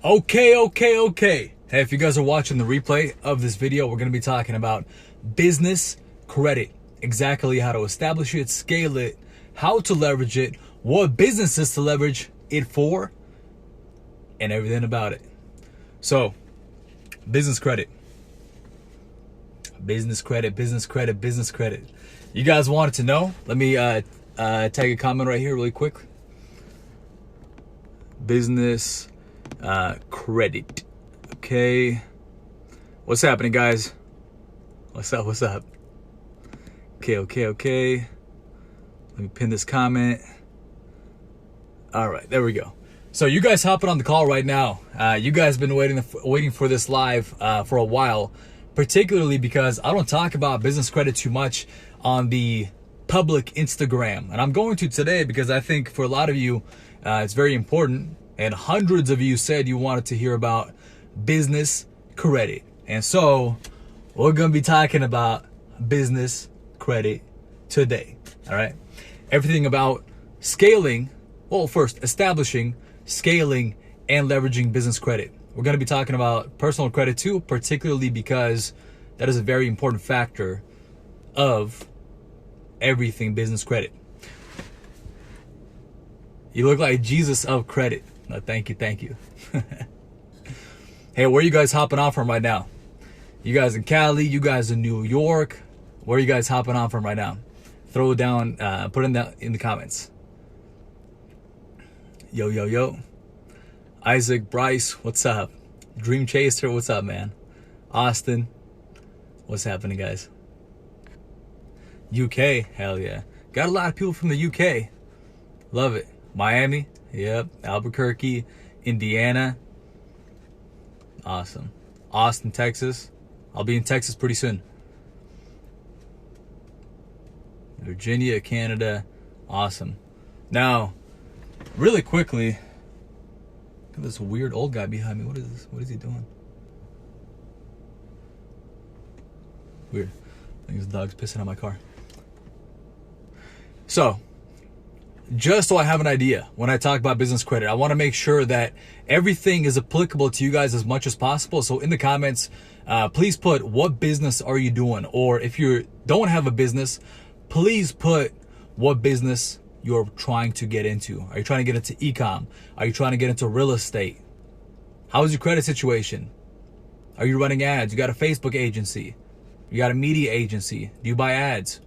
Okay. Hey, if you guys are watching the replay of this video, we're going to be talking about business credit. Exactly how to establish it, scale it, how to leverage it, what businesses to leverage it for, and everything about it. So, business credit. Business credit. You guys wanted to know? Let me tag a comment right here really quick. Business credit. Okay. What's happening, guys? What's up? Okay. Let me pin this comment. All right, there we go. So you guys hopping on the call right now. You guys been waiting for this live for a while, particularly because I don't talk about business credit too much on the public Instagram. And I'm going to today because I think for a lot of you, it's very important. And hundreds of you said you wanted to hear about business credit. And so we're going to be talking about business credit today. All right. Everything about scaling. Well, first, establishing, scaling, and leveraging business credit. We're going to be talking about personal credit too, particularly because that is a very important factor of everything business credit. You look like Jesus of credit. No, thank you. Hey, where are you guys hopping on from right now? You guys in Cali, you guys in New York. Where are you guys hopping on from right now? Throw it down, put it in the comments. Yo. Isaac, Bryce, what's up? Dream Chaser, what's up, man? Austin, what's happening, guys? UK, hell yeah. Got a lot of people from the UK. Love it. Miami, yep. Albuquerque, Indiana. Awesome. Austin, Texas. I'll be in Texas pretty soon. Virginia, Canada. Awesome. Now, really quickly, look at this weird old guy behind me. What is this? What is he doing? Weird. I think his dog's pissing on my car. So, just so I have an idea when I talk about business credit, I want to make sure that everything is applicable to you guys as much as possible. So in the comments, please put what business are you doing? Or if you don't have a business, please put what business you're trying to get into. Are you trying to get into e-com? Are you trying to get into real estate? How is your credit situation? Are you running ads? You got a Facebook agency? You got a media agency? Do you buy ads?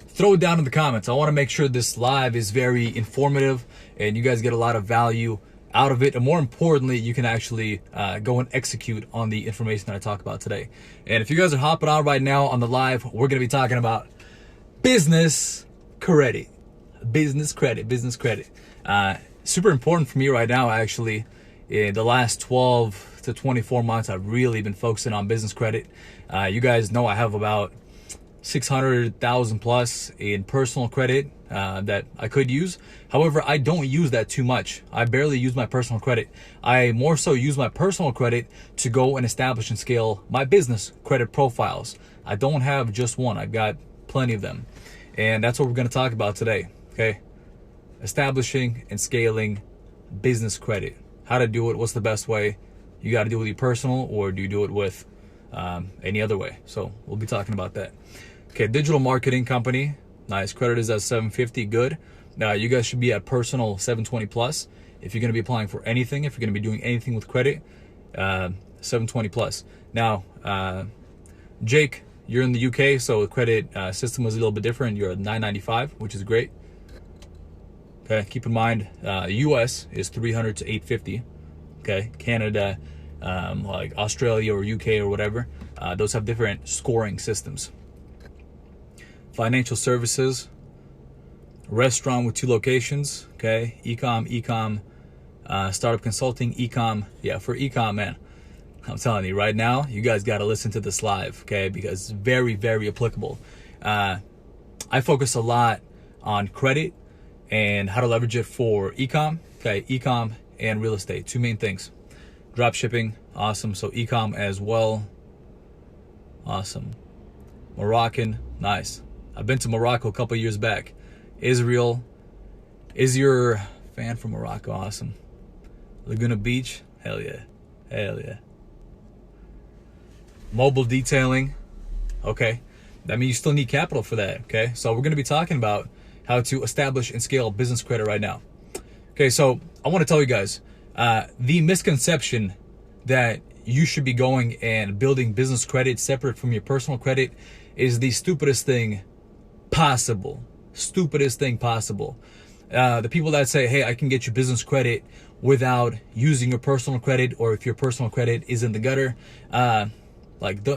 Throw it down in the comments. I want to make sure this live is very informative and you guys get a lot of value out of it. And more importantly, you can actually go and execute on the information that I talk about today. And if you guys are hopping on right now on the live, we're going to be talking about business credit. Business credit. Super important for me right now, actually. In the last 12 to 24 months, I've really been focusing on business credit. You guys know I have about 600,000 plus in personal credit that I could use. However, I don't use that too much. I barely use my personal credit. I more so use my personal credit to go and establish and scale my business credit profiles. I don't have just one. I've got plenty of them. And that's what we're going to talk about today. Okay. Establishing and scaling business credit. How to do it. What's the best way? You got to do it with your personal, or do you do it with any other way? So we'll be talking about that. Okay, digital marketing company. Nice. Credit is at 750. Good. Now you guys should be at personal 720 plus. If you're going to be applying for anything, if you're going to be doing anything with credit, 720 plus. Now, Jake, you're in the UK, so the credit system was a little bit different. You're at 995, which is great. Okay, keep in mind, US is 300 to 850. Okay, Canada, like Australia or UK or whatever, those have different scoring systems. Financial services, restaurant with 2 locations. Okay, e-com, startup consulting, e-com. Yeah, for e-com, man, I'm telling you right now, you guys got to listen to this live, okay, because it's very, very applicable. I focus a lot on credit and how to leverage it for e-com. Okay, e-com and real estate, 2 main things. Drop shipping, awesome. So e-com as well, awesome. Moroccan, nice. I've been to Morocco a couple years back. Israel, is your fan from Morocco? Awesome. Laguna Beach, Hell yeah. Hell yeah. Mobile detailing. Okay. That means you still need capital for that. Okay. So we're going to be talking about how to establish and scale business credit right now. Okay. So I want to tell you guys, the misconception that you should be going and building business credit separate from your personal credit is the stupidest thing possible. Stupidest thing possible. The people that say, hey, I can get you business credit without using your personal credit, or if your personal credit is in the gutter,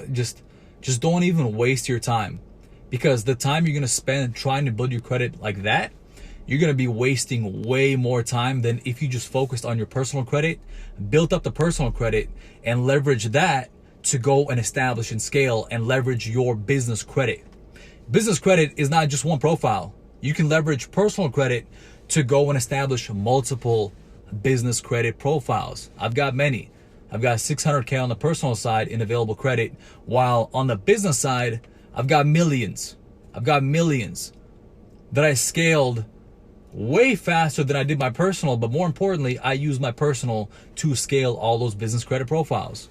just don't even waste your time, because the time you're going to spend trying to build your credit like that, you're going to be wasting way more time than if you just focused on your personal credit, built up the personal credit, and leverage that to go and establish and scale and leverage your business credit. Business credit is not just one profile. You can leverage personal credit to go and establish multiple business credit profiles. I've got many. I've got 600K on the personal side in available credit, while on the business side, I've got millions. I've got millions that I scaled way faster than I did my personal, but more importantly, I use my personal to scale all those business credit profiles.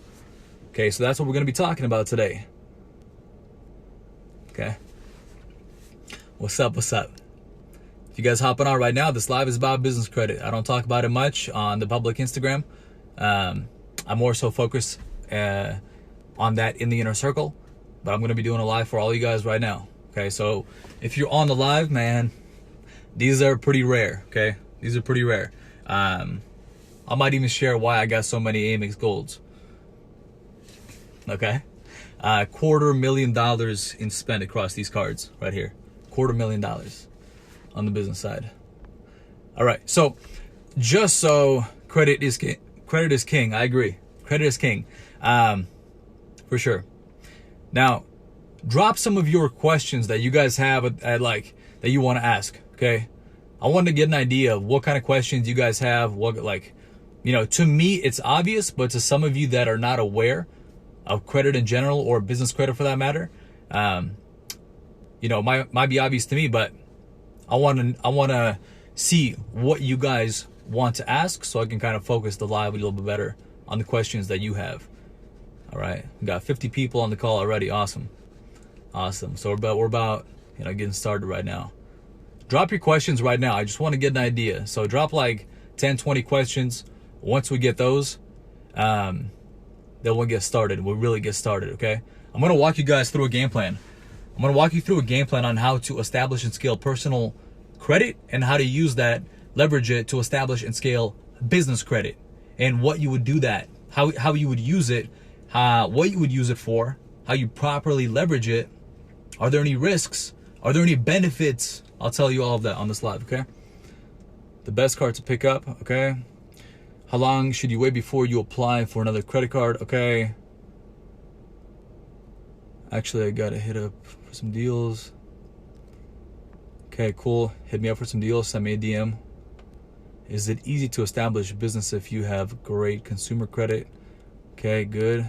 Okay, so that's what we're going to be talking about today. Okay. What's up? What's up? If you guys hopping on right now, this live is about business credit. I don't talk about it much on the public Instagram. I'm more so focused on that in the inner circle, but I'm going to be doing a live for all you guys right now. Okay, so if you're on the live, man, these are pretty rare. Okay, these are pretty rare. I might even share why I got so many Amex Golds. Okay, $250,000 in spend across these cards right here. $250,000 on the business side. All right, so just so credit is king. Credit is king. I agree. Credit is king, for sure. Now, drop some of your questions that you guys have that you want to ask. Okay, I want to get an idea of what kind of questions you guys have. To me, it's obvious, but to some of you that are not aware of credit in general, or business credit for that matter, might be obvious to me, but I want to see what you guys want to ask, so I can kind of focus the live a little bit better on the questions that you have. All right, we got 50 people on the call already. Awesome. So we're about getting started right now. Drop your questions right now. I just want to get an idea. So drop like 10, 20 questions. Once we get those, then we'll get started. We'll really get started. Okay. I'm gonna walk you guys through a game plan. I'm going to walk you through a game plan on how to establish and scale personal credit, and how to use that, leverage it to establish and scale business credit, and what you would do that, how you would use it, what you would use it for, how you properly leverage it. Are there any risks? Are there any benefits? I'll tell you all of that on this live, okay? The best card to pick up, okay? How long should you wait before you apply for another credit card? Okay. Actually, I got to hit up for some deals. Okay, cool. Hit me up for some deals. Send me a DM. Is it easy to establish a business if you have great consumer credit? Okay, good.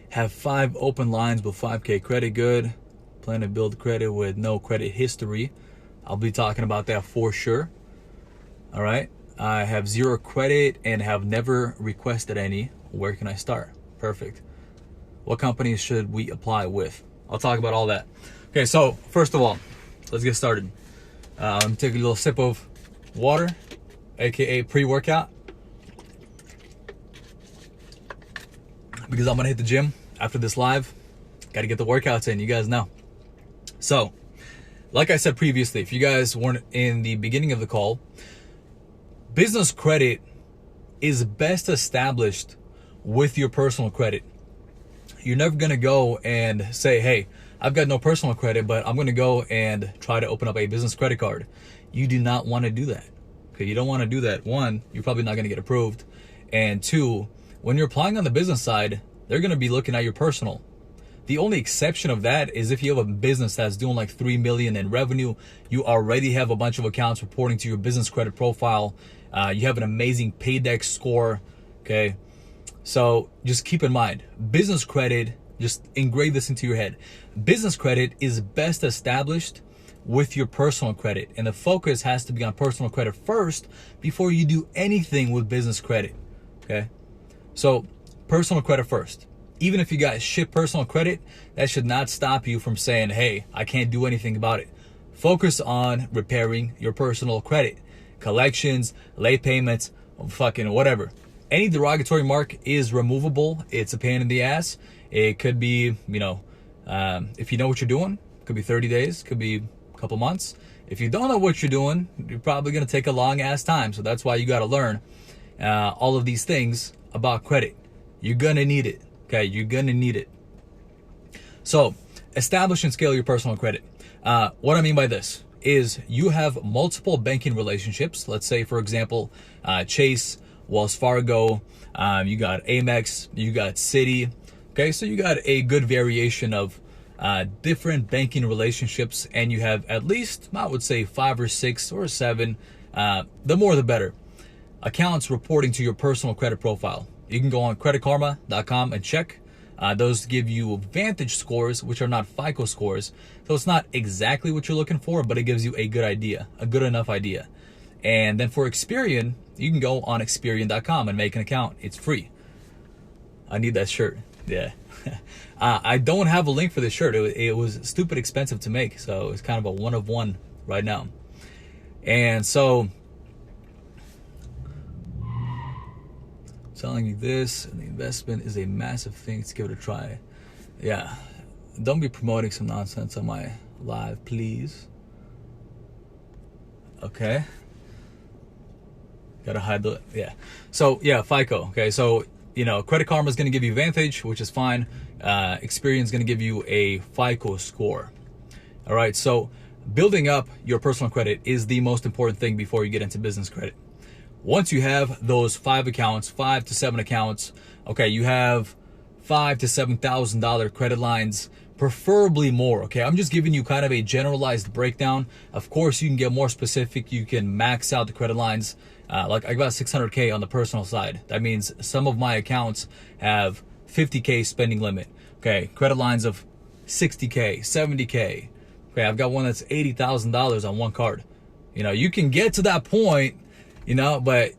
Have 5 open lines with 5K credit. Good. Plan to build credit with no credit history. I'll be talking about that for sure. All right. I have 0 credit and have never requested any. Where can I start? Perfect. What companies should we apply with? I'll talk about all that. Okay, so first of all, let's get started. I'm taking a little sip of water, aka pre-workout, because I'm gonna hit the gym after this live. Got to get the workouts in, you guys know. So, like I said previously, if you guys weren't in the beginning of the call, business credit is best established with your personal credit. You're never going to go and say, hey, I've got no personal credit, but I'm going to go and try to open up a business credit card. You do not want to do that. Okay, you don't want to do that. 1, you're probably not going to get approved. And 2, when you're applying on the business side, they're going to be looking at your personal. The only exception of that is if you have a business that's doing like 3 million in revenue, you already have a bunch of accounts reporting to your business credit profile. You have an amazing Paydex score. Okay. So just keep in mind, business credit, just engrave this into your head. Business credit is best established with your personal credit, and the focus has to be on personal credit first before you do anything with business credit. okay? So personal credit first. Even if you got shit personal credit, that should not stop you from saying, hey, I can't do anything about it. Focus on repairing your personal credit. Collections, late payments, fucking whatever. Any derogatory mark is removable. It's a pain in the ass. It could be, if you know what you're doing, it could be 30 days, could be a couple months. If you don't know what you're doing, you're probably going to take a long ass time. So that's why you got to learn all of these things about credit. You're going to need it. Okay, you're going to need it. So establish and scale your personal credit. What I mean by this is you have multiple banking relationships. Let's say, for example, Chase, Wells Fargo, you got Amex, you got Citi. Okay, so you got a good variation of different banking relationships, and you have at least, I would say, 5 or 6 or 7, the more the better, accounts reporting to your personal credit profile. You can go on creditkarma.com and check. Those give you Vantage scores, which are not FICO scores. So it's not exactly what you're looking for, but it gives you a good idea, a good enough idea. And then for Experian, you can go on Experian.com and make an account. It's free. I need that shirt. Yeah. I don't have a link for this shirt. It was stupid expensive to make. So it's kind of a one of one right now. And so telling you this, and the investment is a massive thing. To give it a try. Yeah. Don't be promoting some nonsense on my live, please. Okay. Gotta hide the, yeah. So yeah, FICO. Okay, so Credit Karma is gonna give you Vantage, which is fine. Experian is gonna give you a FICO score. All right, so building up your personal credit is the most important thing before you get into business credit. Once you have those 5 accounts, 5 to 7 accounts, okay, you have $5,000 to $7,000 credit lines, preferably more. Okay, I'm just giving you kind of a generalized breakdown. Of course, you can get more specific. You can max out the credit lines. Like I got 600K on the personal side. That means some of my accounts have 50K spending limit. Okay, credit lines of 60K, 70K. Okay, I've got one that's $80,000 on one card. You can get to that point. But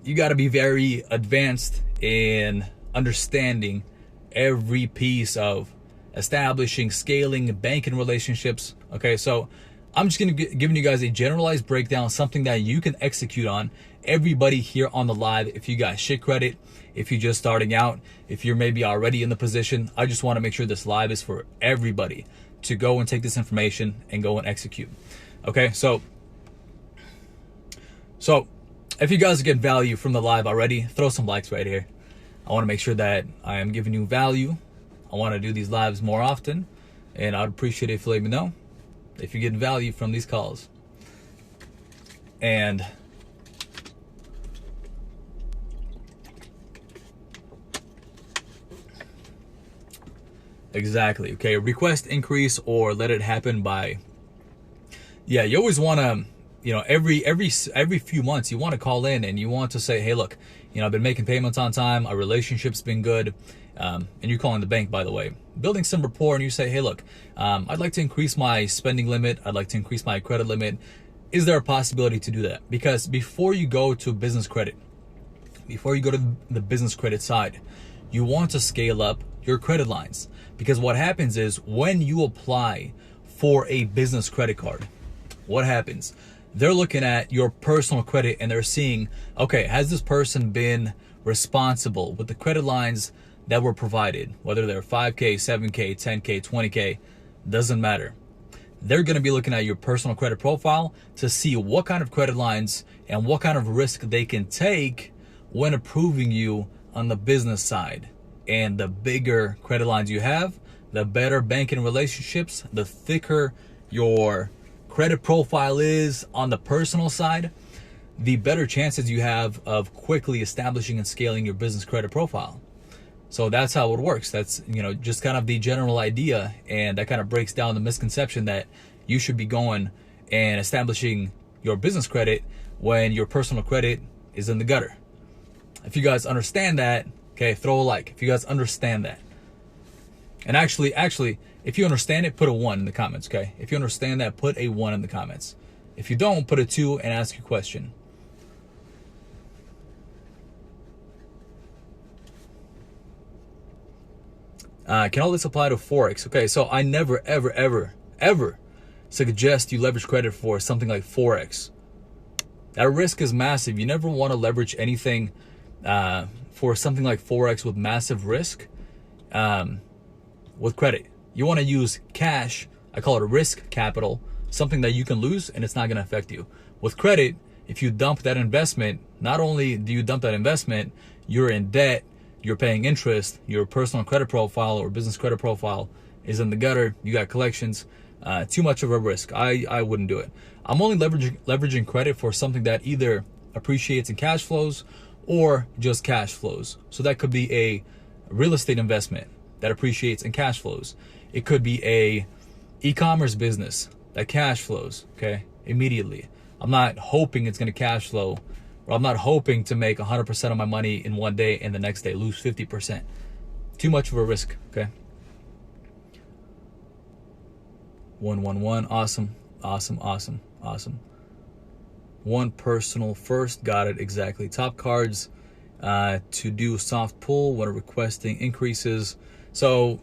you got to be very advanced in understanding every piece of establishing, scaling, banking relationships. Okay, so I'm just going to giving you guys a generalized breakdown, something that you can execute on. Everybody here on the live, if you got shit credit, if you're just starting out, if you're maybe already in the position, I just want to make sure this live is for everybody to go and take this information and go and execute. Okay, so if you guys are getting value from the live already, throw some likes right here. I want to make sure that I am giving you value. I want to do these lives more often, and I'd appreciate it if you let me know if you're getting value from these calls. And exactly, okay, request increase or let it happen by, yeah, you always want to, every few months you want to call in and you want to say, hey, look, I've been making payments on time, our relationship's been good, and you're calling the bank, by the way, building some rapport, and you say, hey, look, I'd like to increase my spending limit, I'd like to increase my credit limit. Is there a possibility to do that? Because before you go to business credit, before you go to the business credit side, you want to scale up your credit lines. Because what happens is when you apply for a business credit card, what happens? They're looking at your personal credit and they're seeing, okay, has this person been responsible with the credit lines that were provided? Whether they're 5K, 7K, 10K, 20K, doesn't matter. They're going to be looking at your personal credit profile to see what kind of credit lines and what kind of risk they can take when approving you on the business side. And the bigger credit lines you have, the better banking relationships, the thicker your credit profile is on the personal side, the better chances you have of quickly establishing and scaling your business credit profile. So that's how it works. That's, just kind of the general idea, and that kind of breaks down the misconception that you should be going and establishing your business credit when your personal credit is in the gutter. If you guys understand that, okay, throw a like. If you guys understand that. And actually, if you understand it, put a 1 in the comments, okay? If you understand that, put a 1 in the comments. If you don't, put a 2 and ask your question. Can all this apply to Forex? Okay, so I never, ever, ever, ever suggest you leverage credit for something like Forex. That risk is massive. You never want to leverage anything for something like Forex with massive risk with credit. You want to use cash. I call it a risk capital, something that you can lose and it's not going to affect you. With credit, if you dump that investment, not only do you dump that investment, you're in debt, you're paying interest, your personal credit profile or business credit profile is in the gutter, you got collections, too much of a risk. I wouldn't do it. I'm only leveraging credit for something that either appreciates in cash flows or just cash flows. So that could be a real estate investment that appreciates in cash flows. It could be a e-commerce business that cash flows, okay, immediately. I'm not hoping it's going to cash flow, or I'm not hoping to make 100% of my money in one day and the next day lose 50%. Too much of a risk, okay? 111, awesome, awesome, awesome, awesome. One personal first, got it, exactly. Top cards to do soft pull when requesting increases. So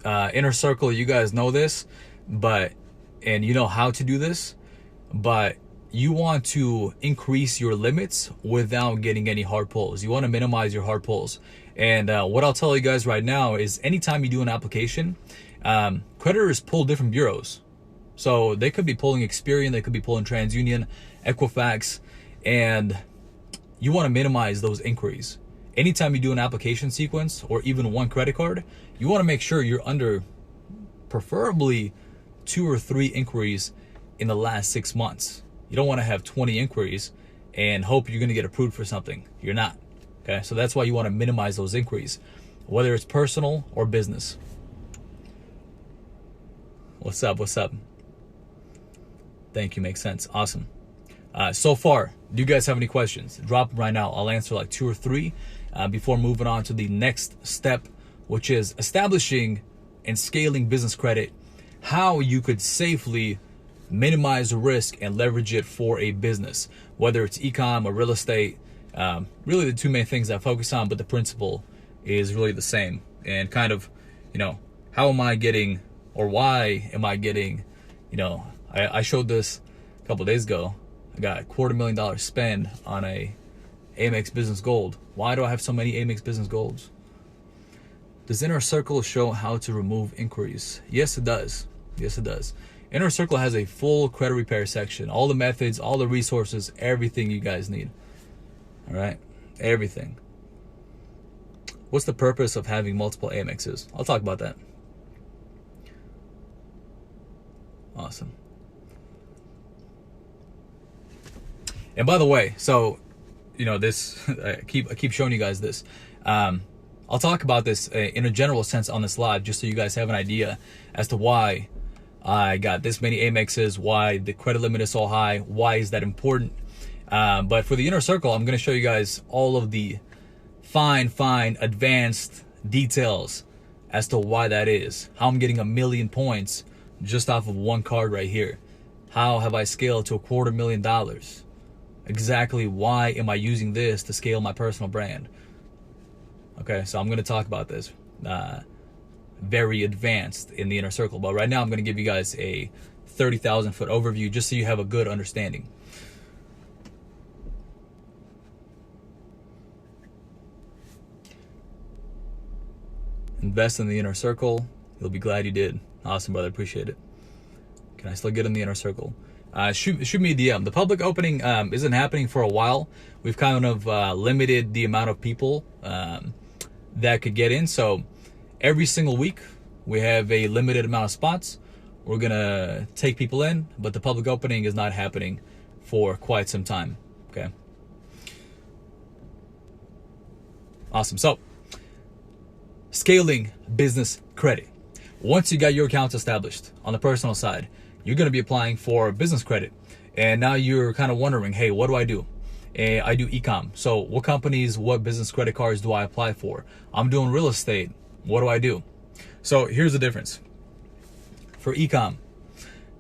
inner circle, you guys know this, and you know how to do this, but you want to increase your limits without getting any hard pulls. You want to minimize your hard pulls. And what I'll tell you guys right now is anytime you do an application, creditors pull different bureaus. So they could be pulling Experian, they could be pulling TransUnion, Equifax, and you want to minimize those inquiries. Anytime you do an application sequence or even one credit card, you want to make sure you're under preferably 2 or 3 inquiries in the last 6 months. You don't want to have 20 inquiries and hope you're going to get approved for something. You're not. Okay, so that's why you want to minimize those inquiries, whether it's personal or business. What's up? What's up? Thank you. Makes sense. Awesome. So far, do you guys have any questions? Drop them right now. I'll answer like 2 or 3 before moving on to the next step, which is establishing and scaling business credit, how you could safely minimize the risk and leverage it for a business, whether it's e-com or real estate. Really the 2 main things I focus on, but the principle is really the same. And kind of, how am I getting, or why am I getting, I showed this a couple of days ago. I got a $250,000 spend on a Amex Business Gold. Why do I have so many Amex Business Golds? Does Inner Circle show how to remove inquiries? Yes, it does. Yes, it does. Inner Circle has a full credit repair section. All the methods, all the resources, everything you guys need. All right? Everything. What's the purpose of having multiple Amexes? I'll talk about that. Awesome. And by the way, so, this, I keep showing you guys this. I'll talk about this in a general sense on this live, just so you guys have an idea as to why I got this many Amexes, why the credit limit is so high, why is that important. But for the Inner Circle, I'm going to show you guys all of the fine, advanced details as to why that is. How I'm getting 1 million points just off of one card right here. How have I scaled to $250,000? Exactly why am I using this to scale my personal brand? Okay, so I'm going to talk about this very advanced in the Inner Circle. But right now I'm going to give you guys a 30,000 foot overview just so you have a good understanding. Invest in the Inner Circle. You'll be glad you did. Awesome, brother. Appreciate it. Can I still get in the Inner Circle? Shoot me a DM. The public opening isn't happening for a while. We've kind of limited the amount of people that could get in. So every single week we have a limited amount of spots. We're going to take people in, but the public opening is not happening for quite some time. Okay. Awesome. So scaling business credit. Once you got your accounts established on the personal side, you're going to be applying for business credit. And now you're kind of wondering, hey, what do I do? I do e-com. So what companies, what business credit cards do I apply for? I'm doing real estate. What do I do? So here's the difference. For e-com,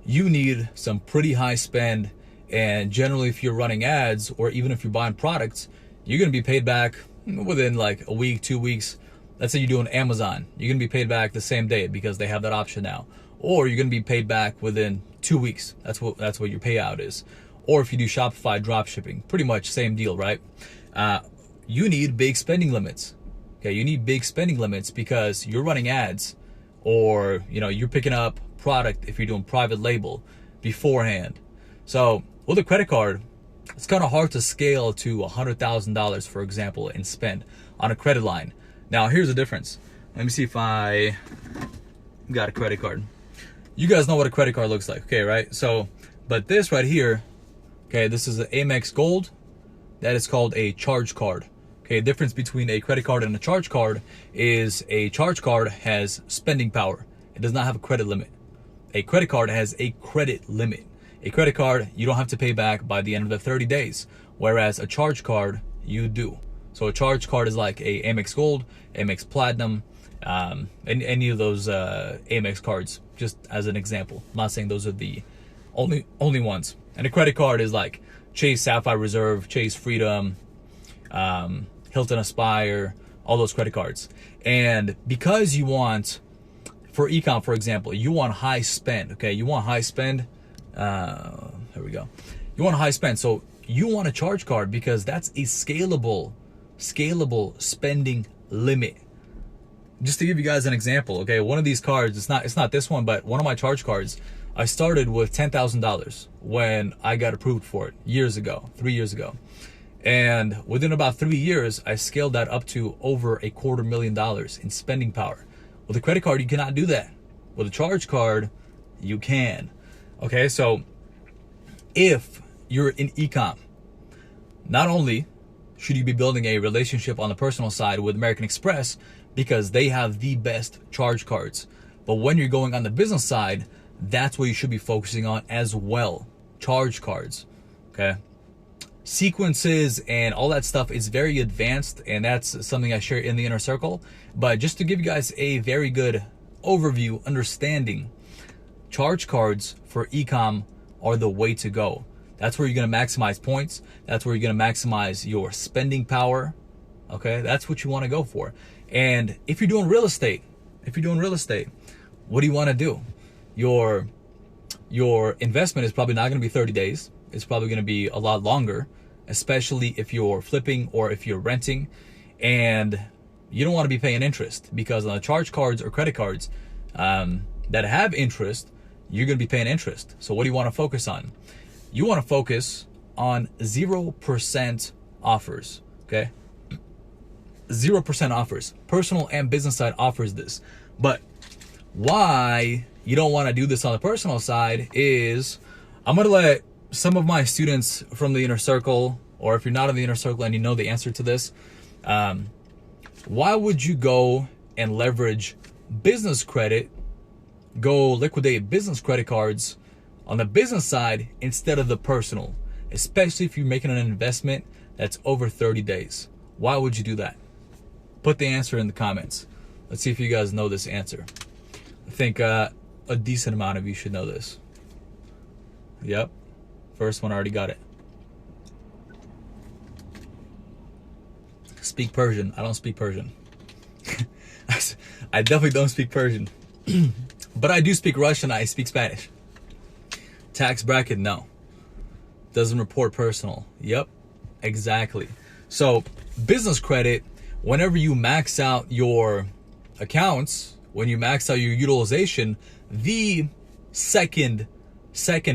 you need some pretty high spend. And generally, if you're running ads or even if you're buying products, you're going to be paid back within like a week, 2 weeks, let's say you're doing Amazon, you're going to be paid back the same day because they have that option now. Or you're going to be paid back within 2 weeks. That's what your payout is. Or if you do Shopify drop shipping, pretty much same deal, right? You need big spending limits. Okay, you need big spending limits because you're running ads, or you're picking up product if you're doing private label beforehand. So with a credit card, it's kind of hard to scale to $100,000, for example, and spend on a credit line. Now here's the difference. Let me see if I got a credit card. You guys know what a credit card looks like, okay, right? So, but this right here, okay, this is an Amex Gold. That is called a charge card. Okay, the difference between a credit card and a charge card is a charge card has spending power. It does not have a credit limit. A credit card has a credit limit. A credit card, you don't have to pay back by the end of the 30 days, whereas a charge card, you do. So a charge card is like a Amex Gold, Amex Platinum, and any of those Amex cards, just as an example. I'm not saying those are the only ones. And a credit card is like Chase Sapphire Reserve, Chase Freedom, Hilton Aspire, all those credit cards. And because you want, for ecom, for example, you want high spend, okay? You want high spend. There we go. You want a high spend. So you want a charge card because that's a scalable spending limit. Just to give you guys an example, okay? One of these cards, it's not this one, but one of my charge cards, I started with $10,000 when I got approved for it 3 years ago. And within about 3 years, I scaled that up to over $250,000 in spending power. With a credit card, you cannot do that. With a charge card, you can. Okay, so if you're in ecom, not only should you be building a relationship on the personal side with American Express because they have the best charge cards, but when you're going on the business side, that's what you should be focusing on as well. Charge cards, okay? Sequences and all that stuff is very advanced, and that's something I share in the inner circle. But just to give you guys a very good overview, understanding, charge cards for ecom are the way to go. That's where you're going to maximize points. That's where you're going to maximize your spending power. Okay, that's what you want to go for. And if you're doing real estate, what do you want to do? Your investment is probably not going to be 30 days. It's probably going to be a lot longer, especially if you're flipping or if you're renting, and you don't want to be paying interest, because on the charge cards or credit cards that have interest, you're going to be paying interest. So what do you want to focus on? You want to focus on 0% offers, okay? 0% offers. Personal and business side offers this. But why you don't want to do this on the personal side is, I'm going to let some of my students from the inner circle, or if you're not in the inner circle and you know the answer to this, why would you go and leverage business credit, go liquidate business credit cards on the business side instead of the personal, especially if you're making an investment that's over 30 days? Why would you do that? Put the answer in the comments. Let's see if you guys know this answer. I think a decent amount of you should know this. Yep. First one, already got it. Speak Persian. I don't speak Persian. I definitely don't speak Persian. But I do speak Russian. I speak Spanish. Tax bracket, no. Doesn't report personal. Yep, exactly. So business credit, whenever you max out your accounts, when you max out your utilization, the second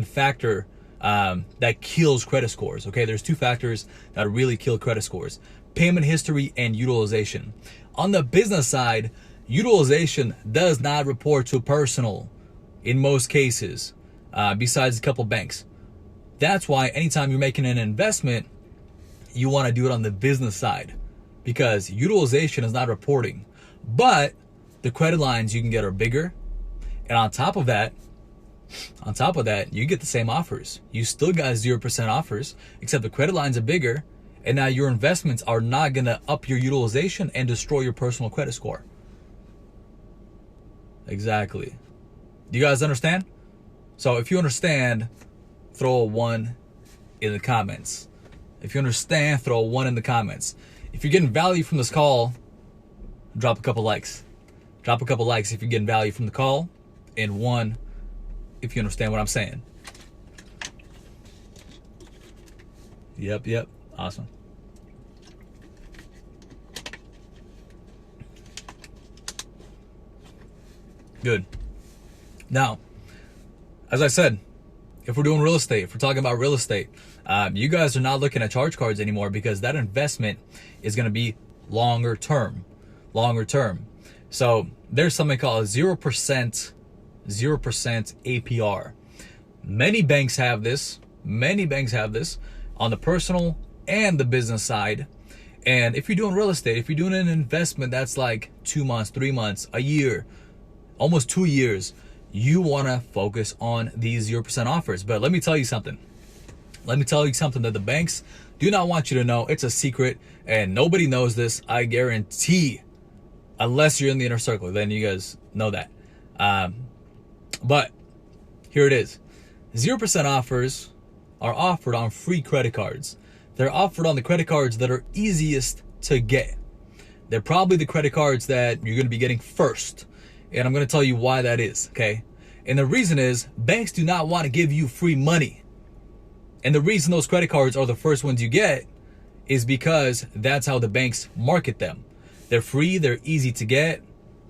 factor that kills credit scores. Okay, there's two factors that really kill credit scores: payment history and utilization. On the business side, utilization does not report to personal in most cases, besides a couple banks. That's why anytime you're making an investment, you want to do it on the business side, because utilization is not reporting, but the credit lines you can get are bigger. And on top of that, you get the same offers. You still got 0% offers, except the credit lines are bigger, and now your investments are not going to up your utilization and destroy your personal credit score. Exactly. Do you guys understand? So if you understand, throw a 1 in the comments. If you understand, throw a 1 in the comments. If you're getting value from this call, drop a couple likes. Drop a couple likes if you're getting value from the call, and 1 if you understand what I'm saying. Yep. Awesome. Good. Now, as I said, if we're doing real estate, if we're talking about real estate, you guys are not looking at charge cards anymore because that investment is going to be longer term. So there's something called a 0% APR. Many banks have this on the personal and the business side. And if you're doing real estate, if you're doing an investment that's like 2 months, 3 months, a year, almost 2 years, you want to focus on these 0% offers. But let me tell you something. That the banks do not want you to know. It's a secret and nobody knows this, I guarantee, unless you're in the inner circle. Then you guys know that. But here it is. 0% offers are offered on free credit cards. They're offered on the credit cards that are easiest to get. They're probably the credit cards that you're going to be getting first. And I'm going to tell you why that is, okay? And the reason is banks do not want to give you free money. And the reason those credit cards are the first ones you get is because that's how the banks market them. They're free, they're easy to get,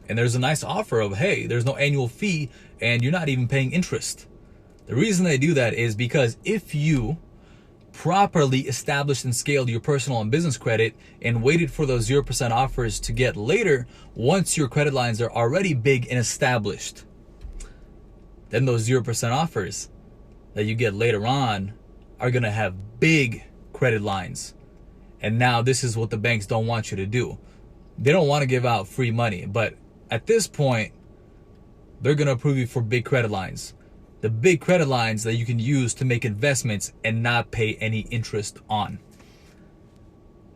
and there's a nice offer of, hey, there's no annual fee and you're not even paying interest. The reason they do that is because if you properly established and scaled your personal and business credit and waited for those 0% offers to get later, once your credit lines are already big and established, then those 0% offers that you get later on are going to have big credit lines. And now this is what the banks don't want you to do. They don't want to give out free money, but at this point, they're going to approve you for big credit lines. The big credit lines that you can use to make investments and not pay any interest on.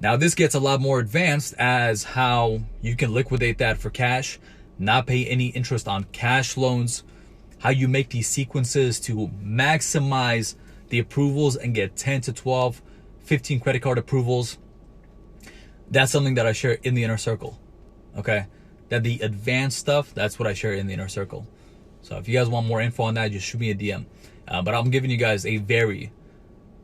Now this gets a lot more advanced as how you can liquidate that for cash, not pay any interest on cash loans, how you make these sequences to maximize the approvals and get 10 to 12, 15 credit card approvals. That's something that I share in the inner circle, okay? That the advanced stuff, that's what I share in the inner circle. So if you guys want more info on that, just shoot me a DM. But I'm giving you guys a very,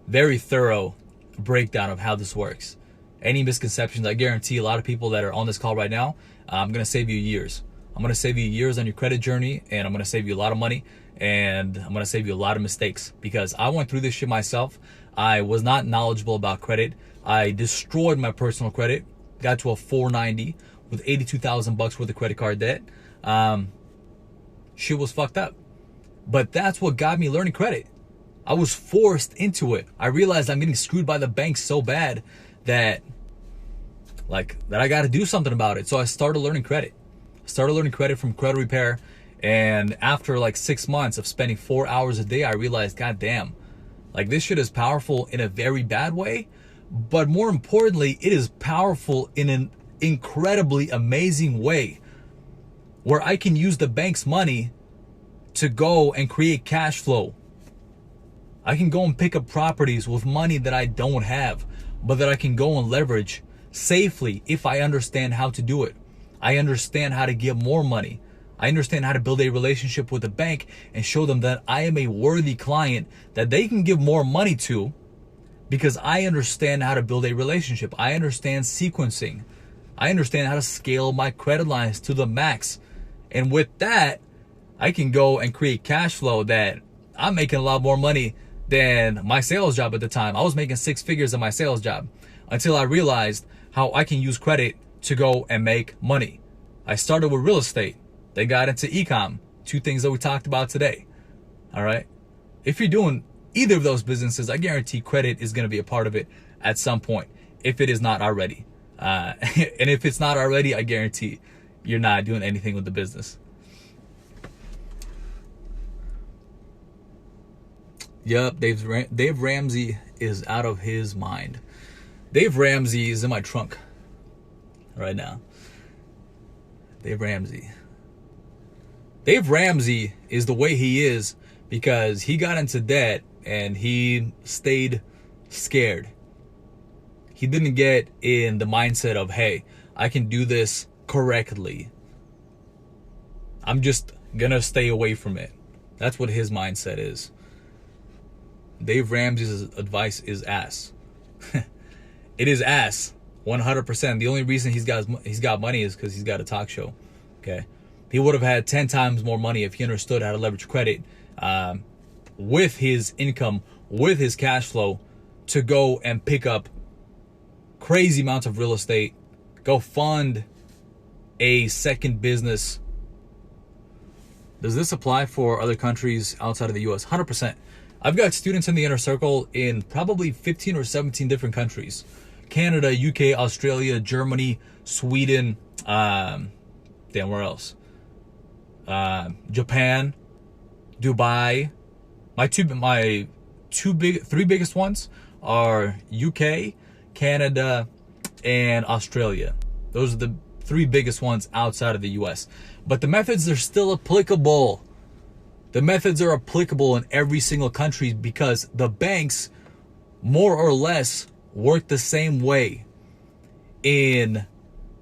very thorough breakdown of how this works. Any misconceptions, I guarantee a lot of people that are on this call right now, I'm going to save you years. I'm going to save you years on your credit journey, and I'm going to save you a lot of money, and I'm going to save you a lot of mistakes because I went through this shit myself. I was not knowledgeable about credit. I destroyed my personal credit, got to a 490 with 82,000 bucks worth of credit card debt. Shit was fucked up. But that's what got me learning credit. I was forced into it. I realized I'm getting screwed by the banks so bad that I got to do something about it. So I started learning credit. Started learning credit from Credit Repair. And after like 6 months of spending 4 hours a day, I realized, God damn, like this shit is powerful in a very bad way. But more importantly, it is powerful in an incredibly amazing way where I can use the bank's money to go and create cash flow. I can go and pick up properties with money that I don't have, but that I can go and leverage safely if I understand how to do it. I understand how to get more money. I understand how to build a relationship with the bank and show them that I am a worthy client that they can give more money to because I understand how to build a relationship. I understand sequencing. I understand how to scale my credit lines to the max. And with that, I can go and create cash flow that I'm making a lot more money than my sales job at the time. I was making 6 figures in my sales job until I realized how I can use credit to go and make money. I started with real estate, then got into e-com, 2 things that we talked about today. All right. If you're doing either of those businesses, I guarantee credit is going to be a part of it at some point, if it is not already. And if it's not already, I guarantee you're not doing anything with the business. Yup, Dave Ramsey is out of his mind. Dave Ramsey is in my trunk right now. Dave Ramsey. Dave Ramsey is the way he is because he got into debt and he stayed scared. He didn't get in the mindset of, hey, I can do this correctly. I'm just gonna stay away from it. That's what his mindset is. Dave Ramsey's advice is ass. It is ass, 100%. The only reason he's got money is because he's got a talk show. Okay, he would have had 10 times more money if he understood how to leverage credit with his income, with his cash flow, to go and pick up crazy amounts of real estate, go fund a second business. Does this apply for other countries outside of the US? 100%. I've got students in the inner circle in probably 15 or 17 different countries. Canada, UK, Australia, Germany, Sweden, where else? Japan, Dubai. Three biggest ones are UK, Canada, and Australia. Those are the three biggest ones outside of the US. But the methods are still applicable. The methods are applicable in every single country because the banks more or less work the same way in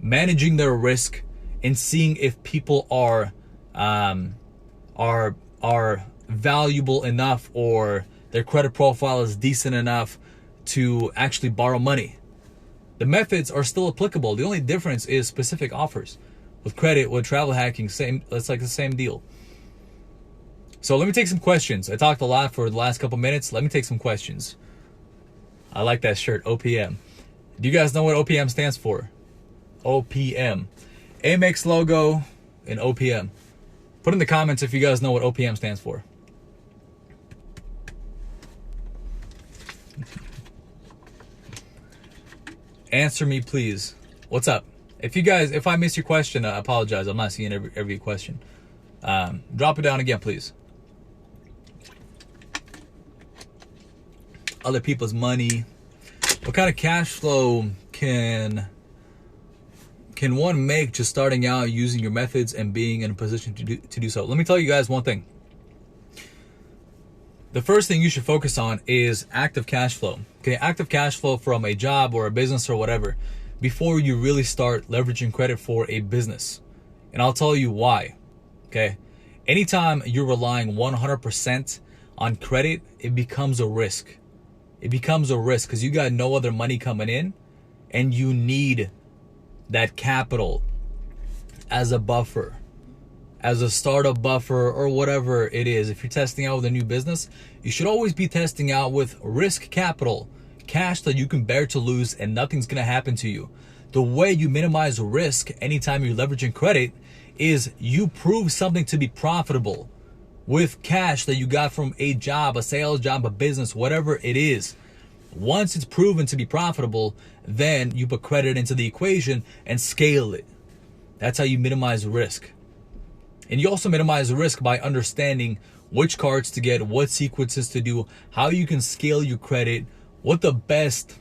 managing their risk and seeing if people are valuable enough or their credit profile is decent enough to actually borrow money. The methods are still applicable. The only difference is specific offers. With credit, with travel hacking, it's like the same deal. So let me take some questions. I talked a lot for the last couple minutes. Let me take some questions. I like that shirt, OPM. Do you guys know what OPM stands for? OPM. Amex logo and OPM. Put in the comments if you guys know what OPM stands for. Answer me, please. What's up? If I miss your question, I apologize. I'm not seeing every question. Drop it down again, please. Other people's money. What kind of cash flow can one make just starting out using your methods and being in a position to do so? Let me tell you guys one thing. The first thing you should focus on is active cash flow. Okay, active cash flow from a job or a business or whatever before you really start leveraging credit for a business. And I'll tell you why. Okay, anytime you're relying 100% on credit, it becomes a risk. It becomes a risk because you got no other money coming in and you need that capital as a buffer, as a startup buffer or whatever it is. If you're testing out with a new business, you should always be testing out with risk capital, cash that you can bear to lose and nothing's going to happen to you. The way you minimize risk anytime you're leveraging credit is you prove something to be profitable with cash that you got from a job, a sales job, a business, whatever it is. Once it's proven to be profitable, then you put credit into the equation and scale it. That's how you minimize risk. And you also minimize risk by understanding which cards to get, what sequences to do, how you can scale your credit, what the best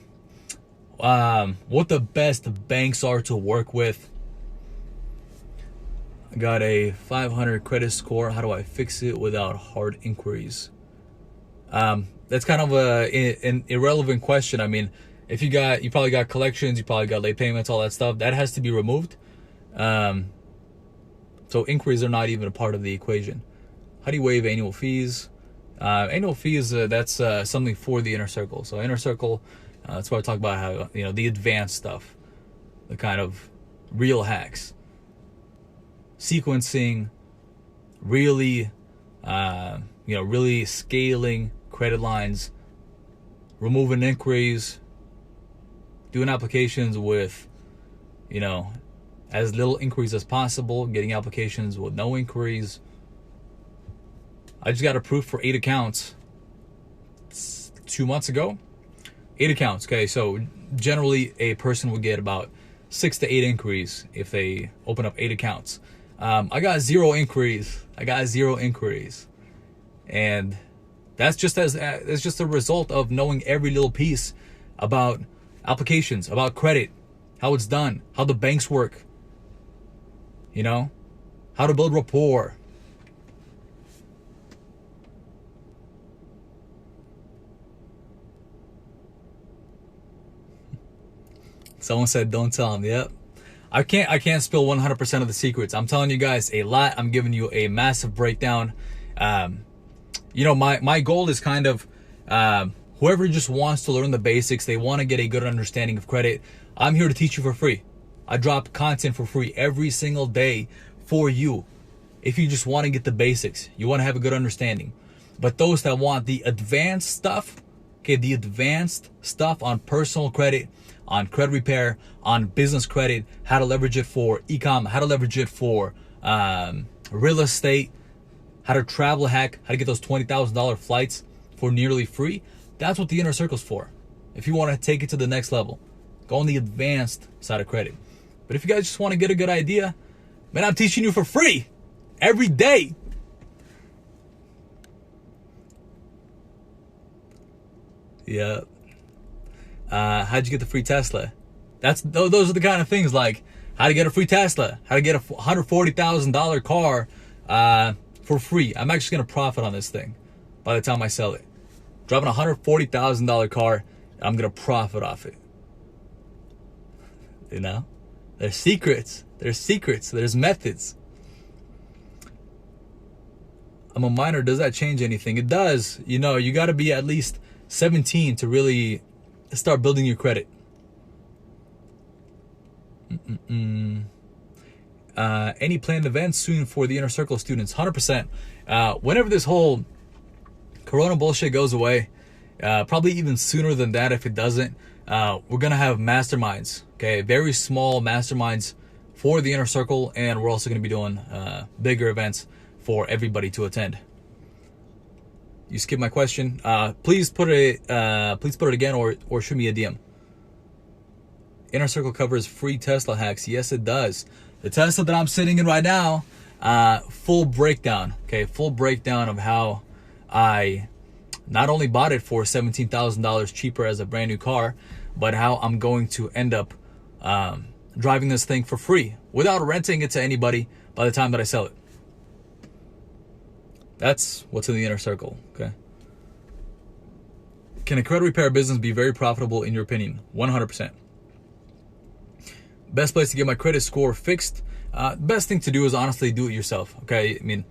banks are to work with. I got a 500 credit score. How do I fix it without hard inquiries? That's kind of an irrelevant question. I mean, if you probably got collections, you probably got late payments, all that stuff. That has to be removed. So inquiries are not even a part of the equation. How do you waive annual fees? Annual fees, that's something for the inner circle. So inner circle, that's why I talk about how, the advanced stuff, the kind of real hacks, sequencing, really, really scaling credit lines, removing inquiries, doing applications with, as little inquiries as possible, getting applications with no inquiries. I just got approved for 8 accounts 2 months ago. 8 accounts. Okay, so generally a person would get about 6 to 8 inquiries if they open up 8 accounts. I got 0 inquiries. And that's just a result of knowing every little piece about applications, about credit, how it's done, how the banks work, how to build rapport. Someone said, don't tell him. Yep. I can't spill 100% of the secrets. I'm telling you guys a lot. I'm giving you a massive breakdown. My goal is kind of whoever just wants to learn the basics, they want to get a good understanding of credit. I'm here to teach you for free. I drop content for free every single day for you. If you just want to get the basics, you want to have a good understanding. But those that want the advanced stuff, okay, the advanced stuff on personal credit, on credit repair, on business credit, how to leverage it for e-com, how to leverage it for real estate, how to travel hack, how to get those $20,000 flights for nearly free. That's what the inner circle's for. If you want to take it to the next level, go on the advanced side of credit. But if you guys just want to get a good idea, man, I'm teaching you for free every day. Yeah. How'd you get the free Tesla? Those are the kind of things, like how to get a free Tesla, how to get a $140,000 car for free. I'm actually gonna profit on this thing by the time I sell it. Driving a $140,000 car, I'm gonna profit off it. You know, there's secrets. There's methods. I'm a minor. Does that change anything? It does. You know, you got to be at least 17 to really start building your credit. Any planned events soon for the Inner Circle students? 100%. Whenever this whole Corona bullshit goes away, probably even sooner than that if it doesn't, we're going to have masterminds, okay? Very small masterminds for the Inner Circle, and we're also going to be doing bigger events for everybody to attend. You skipped my question. Please put it again, or shoot me a DM. Inner Circle covers free Tesla hacks. Yes, it does. The Tesla that I'm sitting in right now, full breakdown. Okay, full breakdown of how I not only bought it for $17,000 cheaper as a brand new car, but how I'm going to end up driving this thing for free without renting it to anybody by the time that I sell it. That's what's in the Inner Circle, okay? Can a credit repair business be very profitable in your opinion? 100%. Best place to get my credit score fixed? Best thing to do is honestly do it yourself, okay? I mean,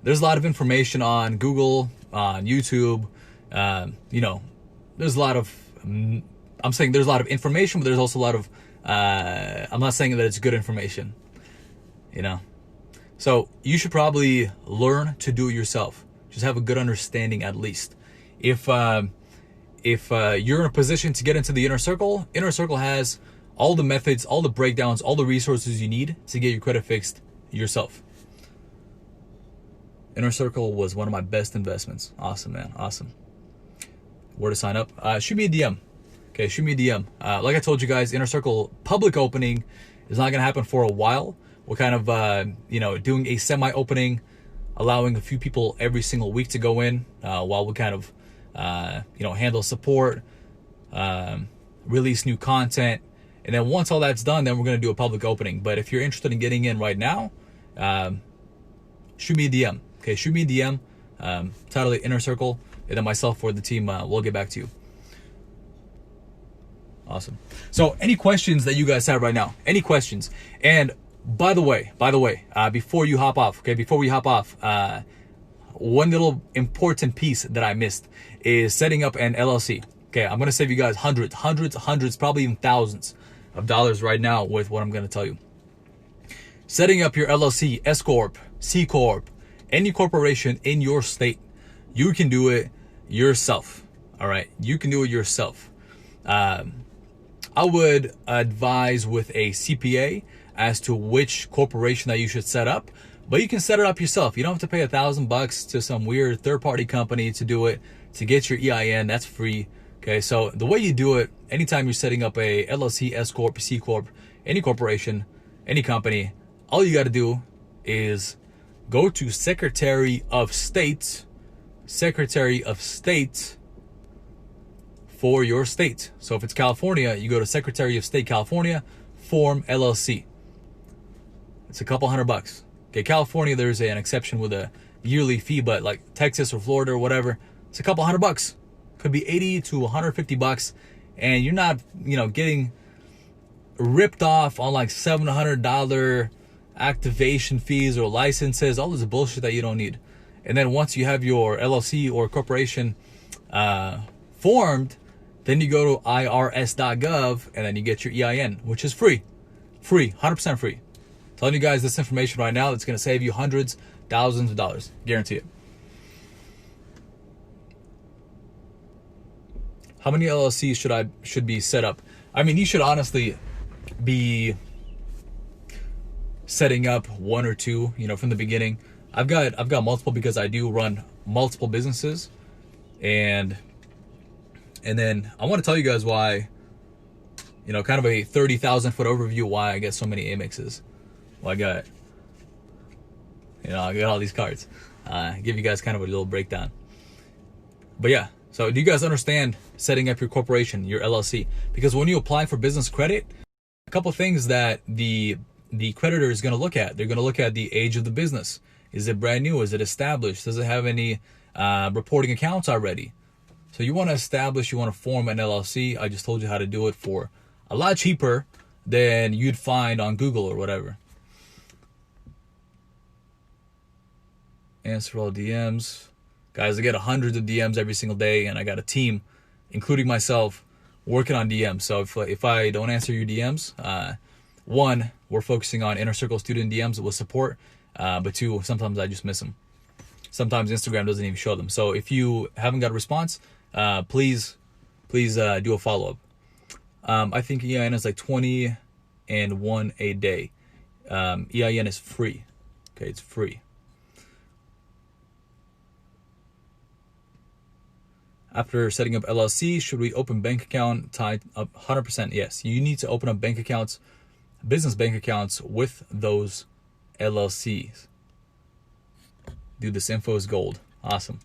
there's a lot of information on Google, on YouTube. There's a lot of, I'm saying there's a lot of information, but there's also a lot of, I'm not saying that it's good information, you know? So you should probably learn to do it yourself. Just have a good understanding at least. If you're in a position to get into the Inner Circle has all the methods, all the breakdowns, all the resources you need to get your credit fixed yourself. Inner Circle was one of my best investments. Awesome, man. Awesome. Where to sign up? Shoot me a DM. Okay, shoot me a DM. Like I told you guys, Inner Circle public opening is not going to happen for a while. We're kind of, doing a semi-opening, allowing a few people every single week to go in while we kind of, handle support, release new content. And then once all that's done, then we're going to do a public opening. But if you're interested in getting in right now, shoot me a DM. Okay, shoot me a DM, title it Inner Circle, and then myself or the team will get back to you. Awesome. So any questions that you guys have right now? Any questions? And by the way, before you hop off, okay, before we hop off, one little important piece that I missed is setting up an LLC. Okay, I'm going to save you guys hundreds, probably even thousands of dollars right now with what I'm going to tell you. Setting up your LLC, S Corp, C Corp, any corporation in your state, you can do it yourself. All right, you can do it yourself. I would advise with a CPA as to which corporation that you should set up, but you can set it up yourself. You don't have to pay $1,000 to some weird third-party company to do it, to get your EIN. That's free. Okay, so the way you do it, anytime you're setting up a LLC, S Corp, C Corp, any corporation, any company, all you got to do is go to Secretary of State for your state. So if it's California, you go to Secretary of State, California, form LLC. It's a couple $100. Okay, California, there's an exception with a yearly fee, but like Texas or Florida or whatever, it's a couple $100. Could be $80 to $150, and you're not, getting ripped off on like $700 activation fees or licenses, all this bullshit that you don't need. And then once you have your LLC or corporation formed, then you go to irs.gov and then you get your EIN, which is free. Free, 100% free. Telling you guys this information right now that's going to save you hundreds, thousands of dollars. Guarantee it. How many LLCs should be set up? I mean, you should honestly be setting up one or two, from the beginning. I've got multiple because I do run multiple businesses, and then I want to tell you guys why, kind of a 30,000 foot overview why I get so many Amexes. Well, I got all these cards. Give you guys kind of a little breakdown. But yeah, so do you guys understand setting up your corporation, your LLC? Because when you apply for business credit, a couple things that the creditor is going to look at. They're going to look at the age of the business. Is it brand new? Is it established? Does it have any reporting accounts already? So you want to form an LLC. I just told you how to do it for a lot cheaper than you'd find on Google or whatever. Answer all DMs. Guys, I get hundreds of DMs every single day, and I got a team, including myself, working on DMs. So if I don't answer your DMs, one, we're focusing on inner circle student DMs with support, but two, sometimes I just miss them. Sometimes Instagram doesn't even show them. So if you haven't got a response, please do a follow-up. I think EIN is like 20 and 1 a day. EIN is free. Okay, it's free. After setting up LLC, should we open bank account tied up? 100% yes. You need to open up bank accounts, business bank accounts with those LLCs. Dude, this info is gold. Awesome.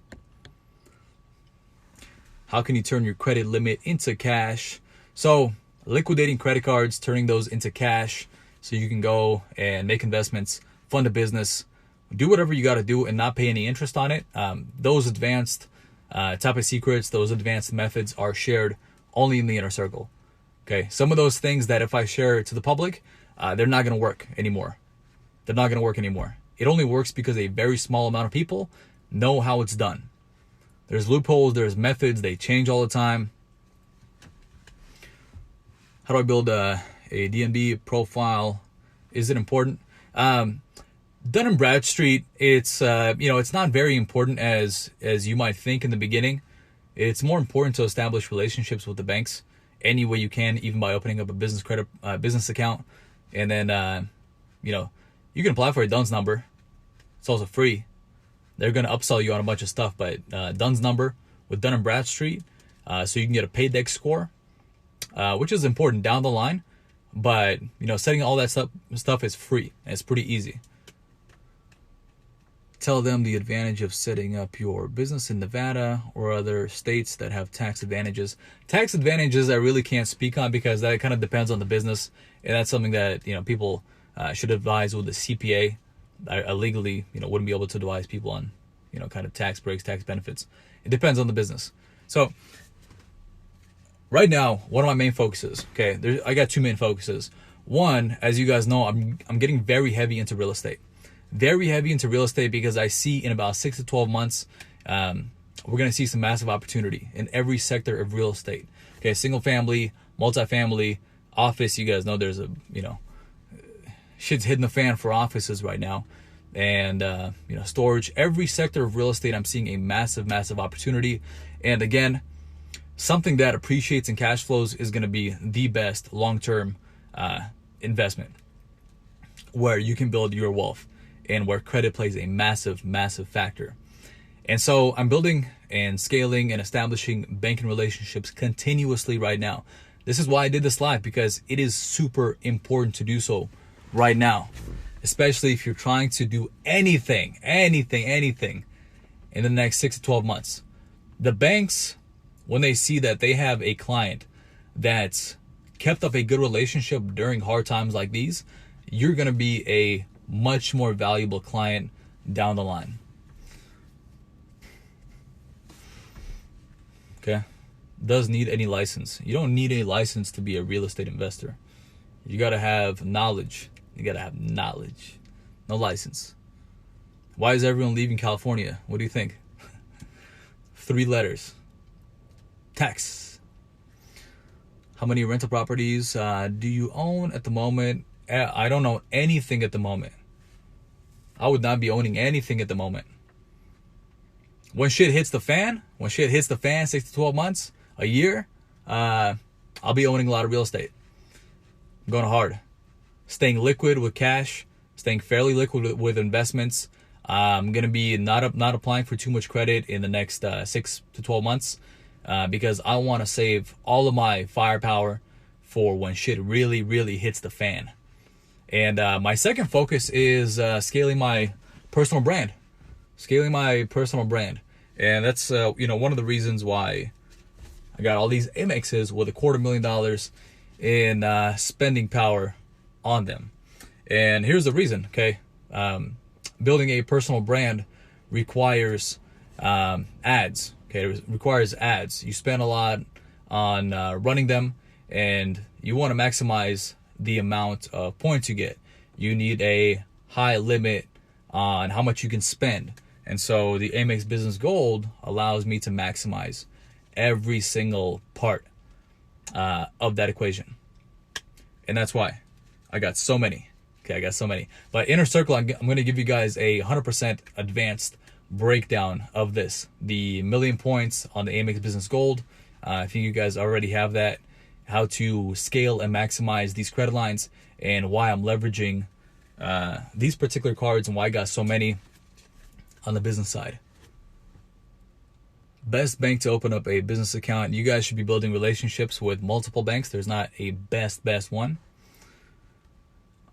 How can you turn your credit limit into cash? So liquidating credit cards, turning those into cash so you can go and make investments, fund a business, do whatever you got to do and not pay any interest on it. Those advanced type of secrets, those advanced methods are shared only in the inner circle. Okay, some of those things that if I share to the public, they're not going to work anymore. They're not going to work anymore. It only works because a very small amount of people know how it's done. There's loopholes, there's methods, they change all the time. How do I build a DNB profile? Is it important? Dun & Bradstreet, it's it's not very important as you might think in the beginning. It's more important to establish relationships with the banks any way you can, even by opening up a business account, and then you can apply for a DUNS number. It's also free. They're gonna upsell you on a bunch of stuff, but DUNS number with Dun & Bradstreet, so you can get a paydex score, which is important down the line. But setting all that stuff is free and it's pretty easy. Tell them the advantage of setting up your business in Nevada or other states that have tax advantages. Tax advantages I really can't speak on because that kind of depends on the business, and that's something that people should advise with the CPA. I legally wouldn't be able to advise people on kind of tax breaks, tax benefits. It depends on the business. So right now, one of my main focuses. Okay, I got two main focuses. One, as you guys know, I'm getting very heavy into real estate. Very heavy into real estate because I see in about 6 to 12 months, we're going to see some massive opportunity in every sector of real estate. Okay, single family, multifamily, office. You guys know there's shit's hitting the fan for offices right now. And, storage. Every sector of real estate, I'm seeing a massive, massive opportunity. And again, something that appreciates and cash flows is going to be the best long-term investment where you can build your wealth, and where credit plays a massive, massive factor. And so I'm building and scaling and establishing banking relationships continuously right now. This is why I did this live, because it is super important to do so right now, especially if you're trying to do anything in the next 6 to 12 months. The banks, when they see that they have a client that's kept up a good relationship during hard times like these, you're going to be a much more valuable client down the line. Okay. Does need any license. You don't need a license to be a real estate investor. You got to have knowledge. You got to have knowledge. No license. Why is everyone leaving California? What do you think? 3 letters. Tax. How many rental properties do you own at the moment? I don't own anything at the moment. I would not be owning anything at the moment. When shit hits the fan, 6 to 12 months, a year, I'll be owning a lot of real estate. I'm going hard. Staying liquid with cash, staying fairly liquid with investments. I'm going to be not applying for too much credit in the next 6 to 12 months because I want to save all of my firepower for when shit really, really hits the fan. And my second focus is scaling my personal brand. And that's one of the reasons why I got all these Amexes with $250,000 in spending power on them. And here's the reason, okay? Building a personal brand requires ads. Okay, it requires ads. You spend a lot on running them, and you want to maximize the amount of points you get. You need a high limit on how much you can spend. And so the Amex Business Gold allows me to maximize every single part of that equation. And that's why I got so many. Okay, I got so many. But Inner Circle, I'm going to give you guys a 100% advanced breakdown of this. The 1,000,000 points on the Amex Business Gold. I think you guys already have that. How to scale and maximize these credit lines and why I'm leveraging these particular cards and why I got so many on the business side. Best bank to open up a business account. You guys should be building relationships with multiple banks. There's not a best one.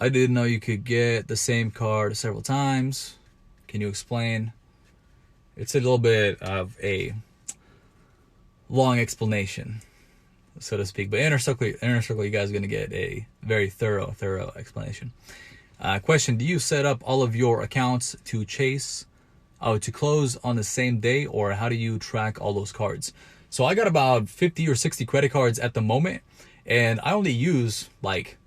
I didn't know you could get the same card several times. Can you explain? It's a little bit of a long explanation, so to speak. But Inner Circle, you guys are going to get a very thorough explanation. Question, do you set up all of your accounts to close on the same day, or how do you track all those cards? So I got about 50 or 60 credit cards at the moment, and I only use like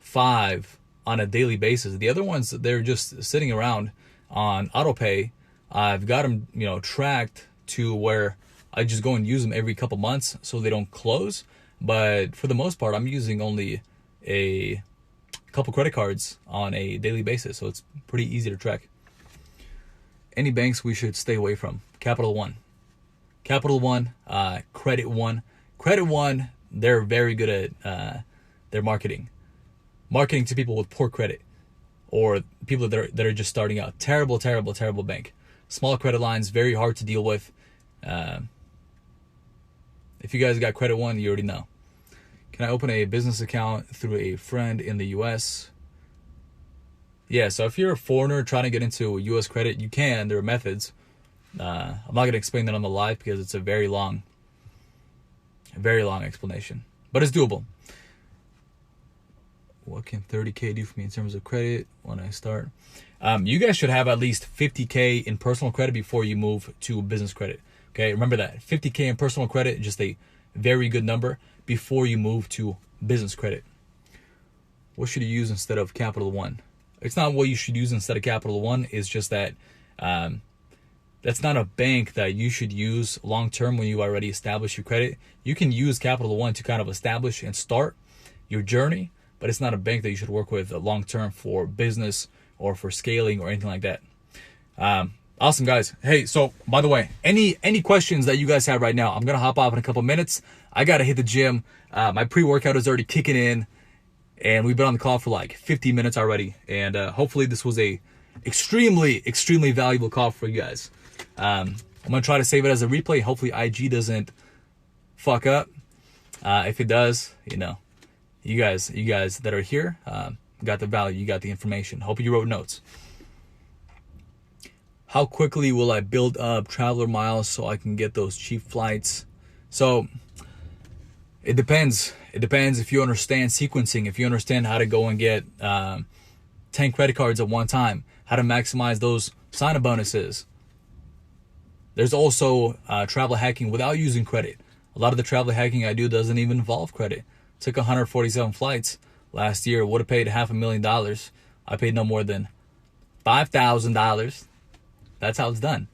5 on a daily basis. The other ones, they're just sitting around on auto pay. I've got them, tracked to where I just go and use them every couple months so they don't close. But for the most part, I'm using only a couple credit cards on a daily basis, so it's pretty easy to track. Any banks we should stay away from? Capital One, Credit One. Credit One, they're very good at their marketing to people with poor credit or people that are just starting out. Terrible bank. Small credit lines, very hard to deal with. If you guys got Credit One, you already know. Can I open a business account through a friend in the US? Yeah, so if you're a foreigner trying to get into US credit, you can. There are methods. I'm not going to explain that on the live because it's a very long explanation. But it's doable. What can 30K do for me in terms of credit when I start? You guys should have at least 50K in personal credit before you move to business credit. Okay, remember that. 50K in personal credit, just a very good number before you move to business credit. What should you use instead of Capital One? It's not what you should use instead of Capital One. It's just that that's not a bank that you should use long term when you already establish your credit. You can use Capital One to kind of establish and start your journey, but it's not a bank that you should work with long term for business or for scaling or anything like that. Awesome, guys. Hey, so by the way, any questions that you guys have right now, I'm gonna hop off in a couple minutes. I gotta hit the gym. My pre-workout is already kicking in, and we've been on the call for like 50 minutes already. And hopefully this was a extremely valuable call for you guys. I'm gonna try to save it as a replay. Hopefully IG doesn't fuck up. If it does, you guys that are here got the value, you got the information. Hope you wrote notes. How quickly will I build up traveler miles so I can get those cheap flights? So it depends. It depends if you understand sequencing, if you understand how to go and get 10 credit cards at one time, how to maximize those sign-up bonuses. There's also travel hacking without using credit. A lot of the travel hacking I do doesn't even involve credit. Took 147 flights last year would have paid $500,000. I paid no more than $5,000. That's how it's done.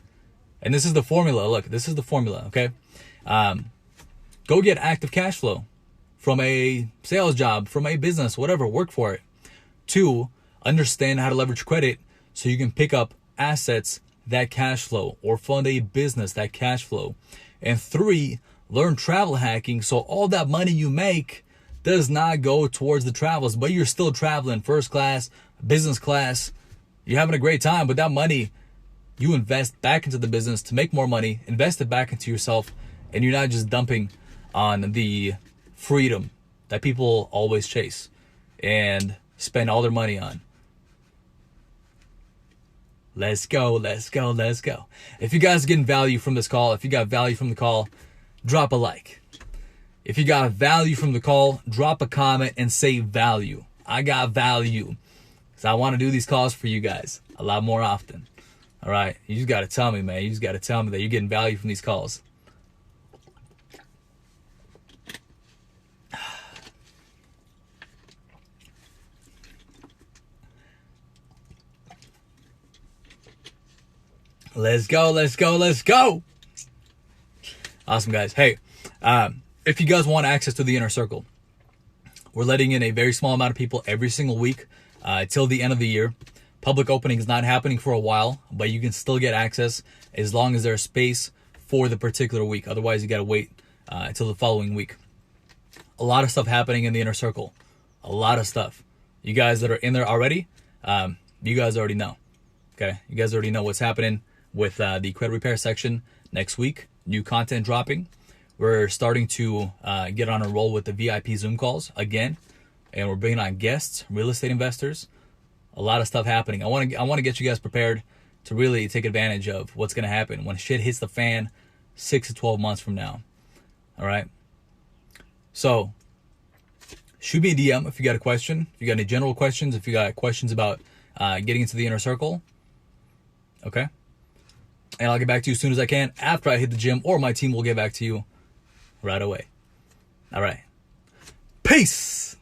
And this is the formula. Look, this is the formula, okay? Go get active cash flow from a sales job, from a business, whatever, work for it. 2, understand how to leverage credit so you can pick up assets that cash flow or fund a business that cash flow. And 3, learn travel hacking so all that money you make does not go towards the travels, but you're still traveling first class, business class. You're having a great time, but that money you invest back into the business to make more money, invest it back into yourself, and you're not just dumping on the freedom that people always chase and spend all their money on. Let's go, let's go, let's go. If you guys are getting value from this call, if you got value from the call, drop a like. If you got value from the call, drop a comment and say value. I got value. Because I want to do these calls for you guys a lot more often. All right? You just got to tell me, man. You just got to tell me that you're getting value from these calls. Let's go, let's go, let's go. Awesome, guys. Hey, if you guys want access to the inner circle, we're letting in a very small amount of people every single week till the end of the year. Public opening is not happening for a while, but you can still get access as long as there's space for the particular week. Otherwise, you got to wait until the following week. A lot of stuff happening in the inner circle. A lot of stuff. You guys that are in there already, you guys already know. Okay? You guys already know what's happening with the credit repair section next week. New content dropping. We're starting to get on a roll with the VIP Zoom calls again, and we're bringing on guests, real estate investors. A lot of stuff happening. I want to get you guys prepared to really take advantage of what's going to happen when shit hits the fan 6 to 12 months from now. All right. So shoot me a DM if you got a question. If you got any general questions, if you got questions about getting into the inner circle. Okay. And I'll get back to you as soon as I can after I hit the gym, or my team will get back to you right away. All right. Peace.